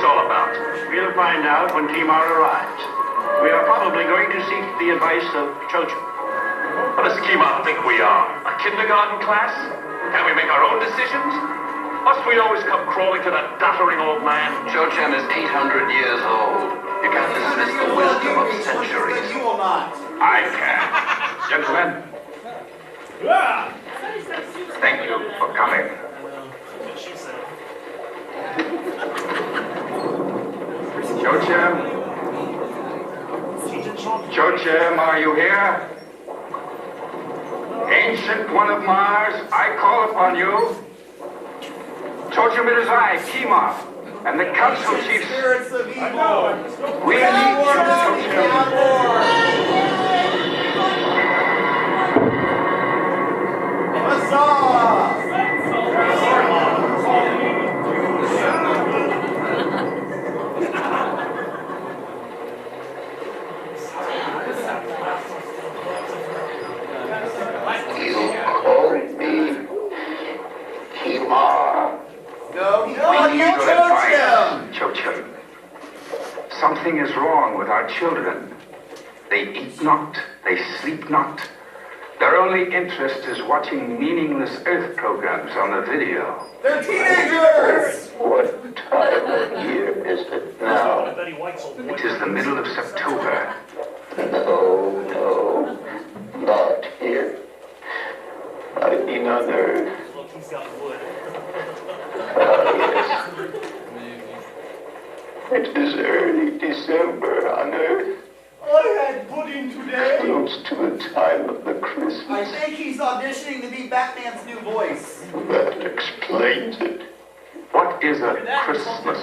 this all about? We'll find out when Kimar arrives. We are probably going to seek the advice of Chochem. What does Kimar think we are? A kindergarten class? Can we make our own decisions? Must we always come crawling to that doddering old man? Chochem is 800 years old. You can't dismiss the wisdom of centuries. You will not. I can. Gentlemen, thank you for coming. Chochem? Chochem, are you here? Ancient one of Mars, I call upon you. Chochem, it is I, Kimar, and the council chiefs. Spirits of evil. We need you, Chochem. Chochem, something is wrong with our children. They eat not, they sleep not. Their only interest is watching meaningless Earth programs on the video. They're teenagers! What time of year is it now? It is the middle of September. No, not here. I've been on Earth. Yes. It is early December on Earth. I had pudding today. Close to the time of the Christmas. I think he's auditioning to be Batman's new voice. That explains it. What is a Christmas?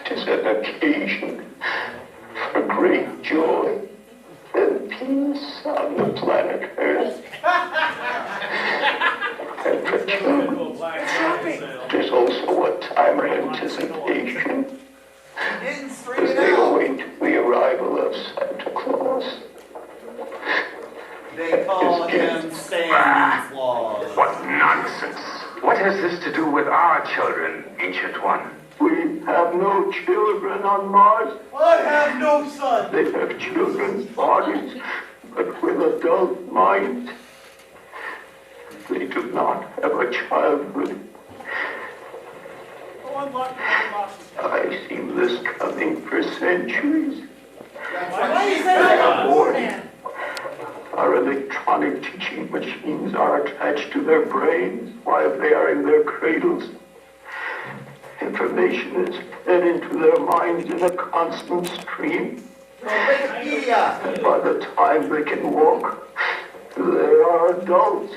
It is an occasion for great joy and peace on the planet Earth. And for children, it is also a time of anticipation as they await the arrival of Santa Claus. They call him Santa Claus. What nonsense. What has this to do with our children, Ancient One? We have no children on Mars. I have no son. They have children's bodies, but with adult minds. They do not have a childhood. I've seen this coming for centuries. Our electronic teaching machines are attached to their brains while they are in their cradles. Information is fed into their minds in a constant stream. Wikipedia. And by the time they can walk, they are adults.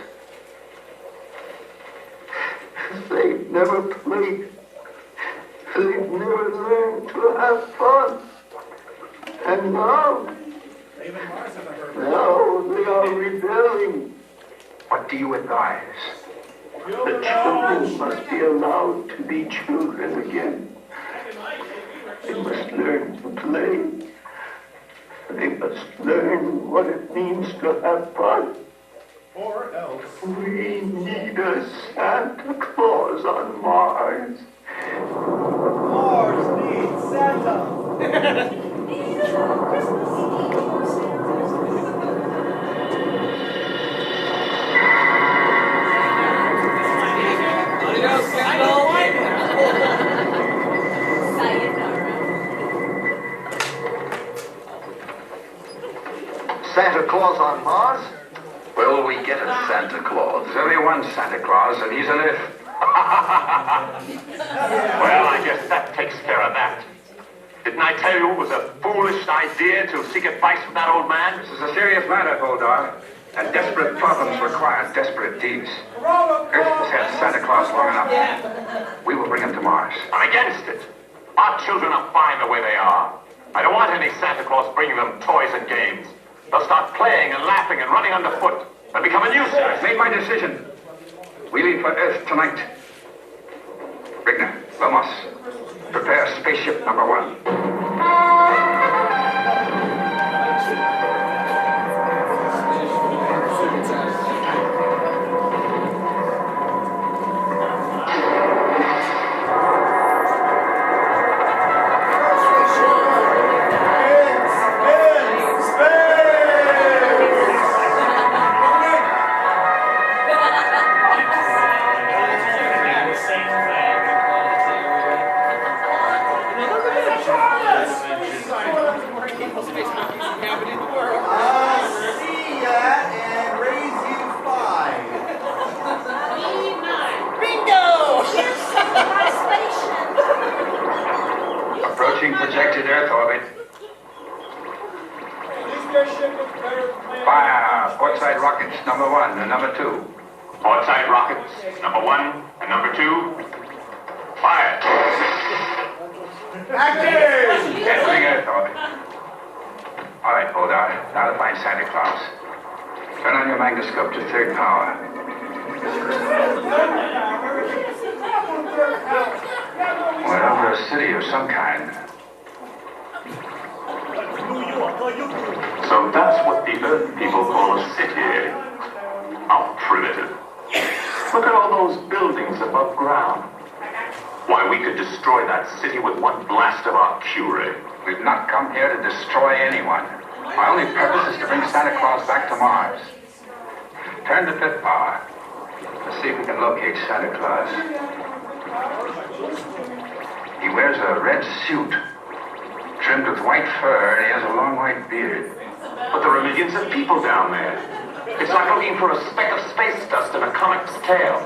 They've never played. They've never learned to have fun. And now they are rebelling. What do you advise? The children must be allowed to be children again. They must learn to play. They must learn what it means to have fun. Or else. We need a Santa Claus on Mars. Mars needs Santa. Santa Claus on Mars? Will we get a Santa Claus? There's only one Santa Claus, and he's an if. Well, I guess that takes care of that. Didn't I tell you it was a foolish idea to seek advice from that old man? This is a serious matter, Goldar, and desperate problems require desperate deeds. Earth has had Santa Claus long enough. We will bring him to Mars. I'm against it. Our children are fine the way they are. I don't want any Santa Claus bringing them toys and games. They'll start playing and laughing and running underfoot and become a nuisance. I've made my decision. We leave for Earth tonight. Rigna, Vamos, prepare spaceship number 1. See ya and raise you 5. Bingo! My station. Approaching projected Earth orbit. Fire! Portside rockets, number 1 and number 2. Portside rockets, number 1 and number 2. Fire! Entering Earth orbit. All right, Bodar. Now to find Santa Claus. Turn on your magnascope to 3rd power. We're over a city of some kind. So that's what the Earth people call a city. How primitive. Look at all those buildings above ground. Why, we could destroy that city with one blast of our Curie. We've not come here to destroy anyone. Our only purpose is to bring Santa Claus back to Mars. Turn to 5th power. Let's see if we can locate Santa Claus. He wears a red suit, trimmed with white fur, and he has a long white beard. But there are millions of people down there. It's like looking for a speck of space dust in a comic's tale.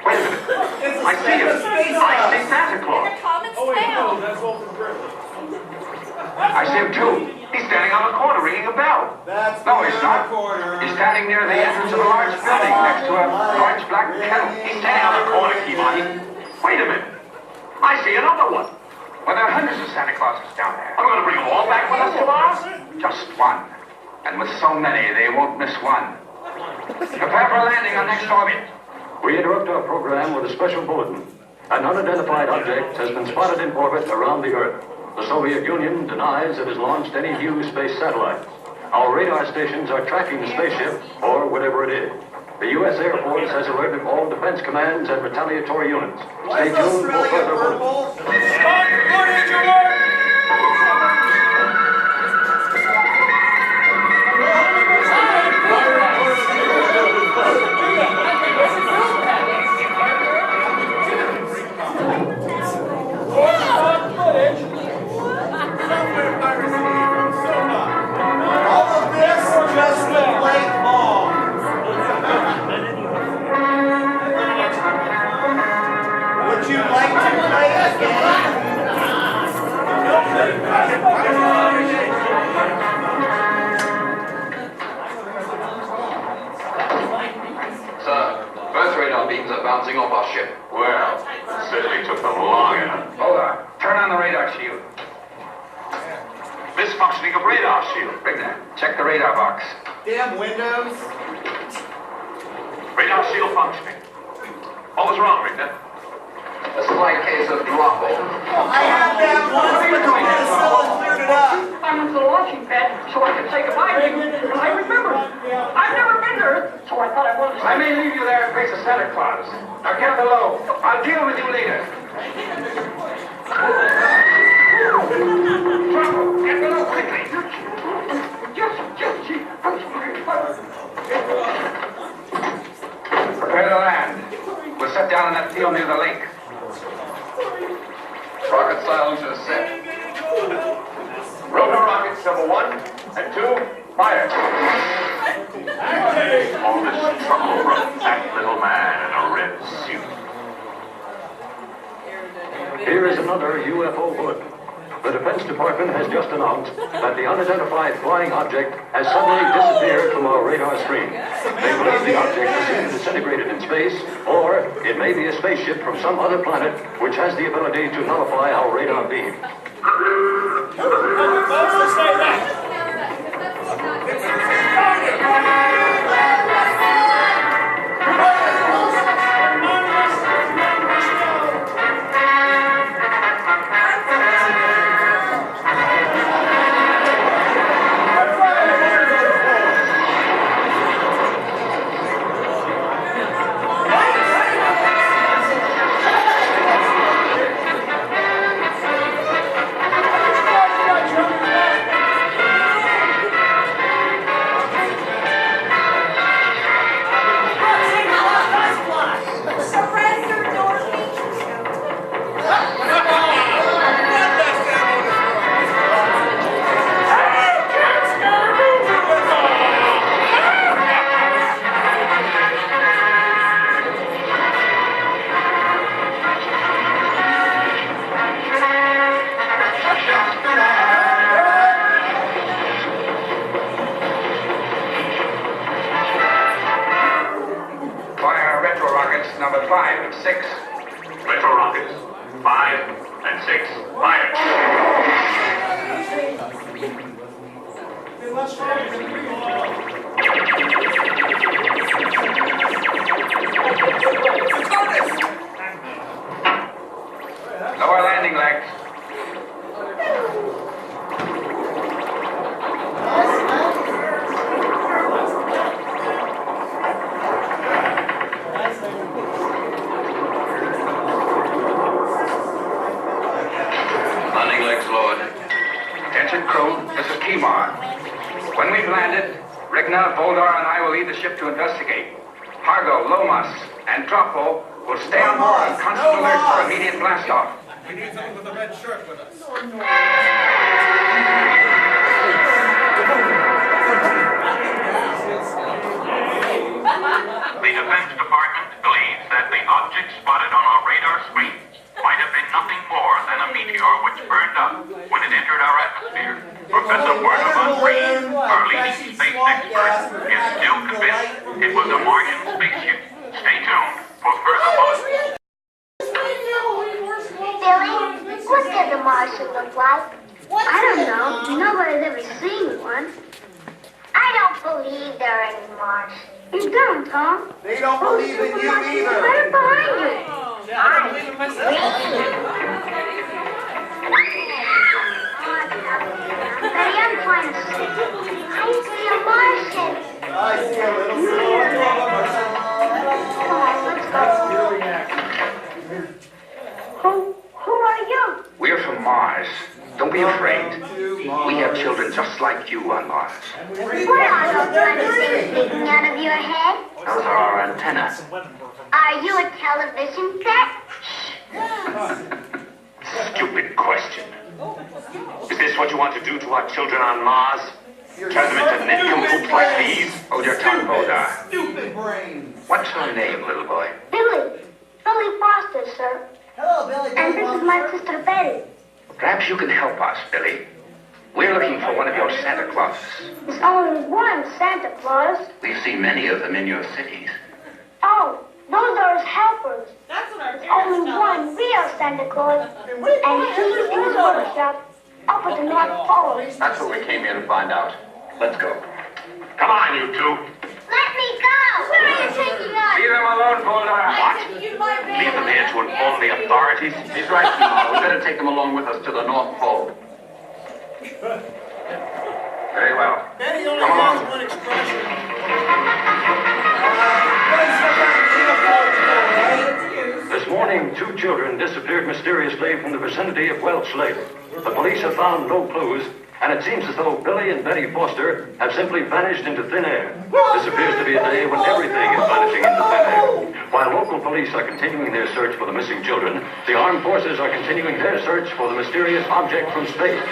Wait a minute. I see him. I see Santa Claus. I see him too. He's standing on the corner ringing a bell. No, he's not. He's standing near the entrance of a large building next to a large black kettle. He's standing on the corner, Kimar. Wait a minute. I see another one. Well, there are hundreds of Santa Clauses down there. I'm going to bring them all back with us to Mars. Just one. And with so many, they won't miss one. Prepare for landing on next orbit. We interrupt our program with a special bulletin. An unidentified object has been spotted in orbit around the Earth. The Soviet Union denies it has launched any new space satellites. Our radar stations are tracking the spaceship, or whatever it is. The U.S. Air Force has alerted all defense commands and retaliatory units. Stay tuned for further bulletins. Bouncing off our ship. Well, certainly took them long enough. Hold on. Turn on the radar shield. Misfunctioning of radar shield. Rigner, check the radar box. Damn Windows. Radar shield functioning. What was wrong, Rigner? A slight case of Dropo. I had that once, but the penicillin cleared it up. I went to the launching pad so I could say goodbye to you, and I remembered. I've never been there, so I thought I wanted to I may leave you there in face of Santa Claus. Now get below. I'll deal with you later. Dropo, get below quickly. Prepare to land. We'll set down in that field near the lake. Rocket silencers set. Rotor rockets number 1 and 2, fire. All this trouble from that little man in a red suit. Here is another UFO bulletin. The Defense Department has just announced that the unidentified flying object has suddenly disappeared from our radar screen. They believe the object has been disintegrated in space, or it may be a spaceship from some other planet which has the ability to nullify our radar beam. And 6, fire. Lower landing legs. Landing legs lowered. Attention crew, this is Kimar. When we've landed, Rigna, Voldar, and I will lead the ship to investigate. Hargo, Lomas, and Dropo will stay on board in constant alert for immediate blast-off. We need someone with a red shirt with us. The Defense Department believes that the object spotted on our radar screen might have been nothing more than a meteor which burned up when it entered our atmosphere. Professor Werner Reed, our leading space expert, is still convinced it was a Martian spaceship. Stay tuned for further bulletins. Billy, what does a Martian look like? I don't know. Nobody's ever seen one. I don't believe there are any Martians. You don't, Tom? They don't believe in you either. Right behind you. Yeah, I don't believe in myself. Betty, I'm trying to see. I see a Martian. I see a little silver Martian. Come on, let's go. Who are you? We're from Mars. Don't be afraid. We have children just like you on Mars. What are those kind of things sticking out of your head? Those are our antennas. Are you a television set? Stupid question. Is this what you want to do to our children on Mars? Turn them into nincompoops like these? Hold your tongue, Bodar. Stupid brains. What's your name, little boy? Billy. Billy Foster, sir. Hello, Billy. And this is my sister Betty. Perhaps you can help us, Billy. We're looking for one of your Santa Clauses. There's only one Santa Claus. We've seen many of them in your cities. Oh, those are his helpers. That's what our There's parents only tell one us. real Santa Claus. And he's in his workshop up at the North Pole. That's what we came here to find out. Let's go. Come on, you two. Let me go! Where are you taking us? Leave them alone, Boulder. I'm taking you to my van. Leave them here to inform the authorities. He's right, Kimar. We better take them along with us to the North Pole. Very well. Betty only Come has along. one expression. This morning, 2 children disappeared mysteriously from the vicinity of Welch Lake. The police have found no clues, and it seems as though Billy and Betty Foster have simply vanished into thin air. This appears to be a day when everything is vanishing into thin air. While local police are continuing their search for the missing children, the armed forces are continuing their search for the mysterious object from space.